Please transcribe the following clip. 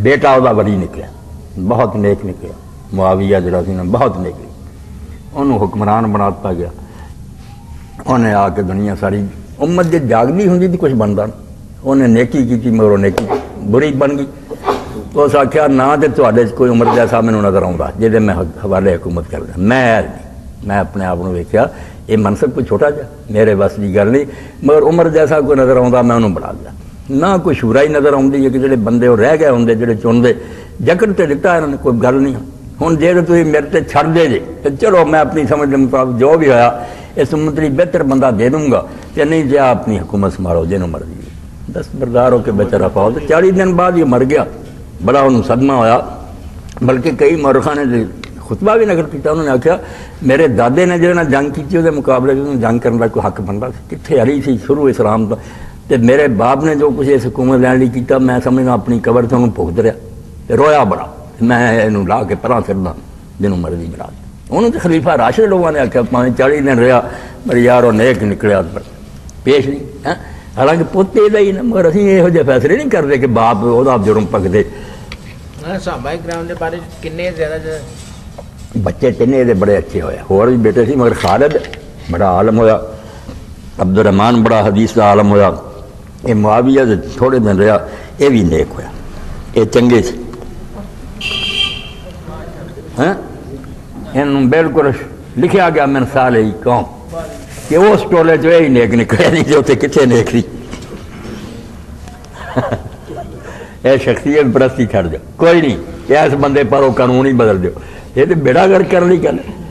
بیٹا وہ ولی نکلیا، بہت نیک نکلیا، معاویہ جڑا سی نا بہت نیک نکلیا، انہوں حکمران بناتا گیا، انہیں آ کے دنیا ساری امت جی جاگتی ہوں تو کچھ بنتا، انہیں نیکی کی مگر وہ نیکی بری بن گئی۔ تو اس آخیا نہ تو کوئی عمر جیسا مینوں نظر آتا جہے میں حوالے حکومت کردا، میں اپنے آپ کو ویکیا یہ منصب کوئی چھوٹا جا میرے بس کی گل نہیں، مگر عمر جیسا کوئی نظر آتا میں انہوں بنا دیا، نہ کوئی شورا ہی نظر آتی ہے کہ جڑے بندے وہ رہ گئے ہوں جڑے چنتے جکڑ تے دتا انہوں نے کوئی گل نہیں۔ ہوں جی تھی میرے تے چھڑ دے جے تو چلو میں اپنی سمجھ کے مطابق جو بھی ہویا اس منتری بہتر بندہ دے دوں گا، کہ نہیں جی اپنی حکومت سنبھالو جنوں مرضی، دستبردار ہو کے بیچارہ پاؤ۔ تو 40 دن بعد یہ مر گیا، بڑا انہوں صدمہ ہویا، بلکہ کئی مورخاں نے خطبہ بھی نقل کیا، انہوں نے آخیا میرے دادے نے جہاں جنگ کی وہ مقابلے جنگ کرنے کا کوئی حق بنتا کتنے ہری سی شروع اسلام تو، تے میرے باپ نے جو کچھ اس حکومت لین لی کیتا میں سمجھنا اپنی قبر سے انہوں بھگت رہا، رویا بڑا، میں انہوں لا کے پرا کرنا جنوں مرضی بنا دیا۔ انہوں تو خلیفہ راشد لوگوں نے آخیا 40 دن رہا میرے یار وہ نیک نکلیا پیش نہیں، حالانکہ پوتے ہی نا، مگر اسی یہو جہے فیصلے نہیں کرتے کہ باپ وہ جرم پکتے۔ صحابہ کرام دے بارے کنے زیادہ بچے تین یہ بڑے اچھے ہوئے، اور بھی بیٹے سی، مگر خالد بڑا عالم ہویا، عبد الرحمن بڑا حدیث کا عالم ہویا، یہ معاویہ تھوڑے دن رہا یہ بھی نیک ہویا، یہ چنگے سی، بالکل لکھیا گیا من صالح قوم کہ اس ٹولے جو یہی نیک نکلے نہیں جو اتنے کتنے نیک نہیں۔ یہ شخصیت پرستی چھڑ جاؤ، کوئی نہیں اس بندے پر وہ قانون ہی بدل دو، یہ تو بیڑا گرک کرنے کی گل ہے۔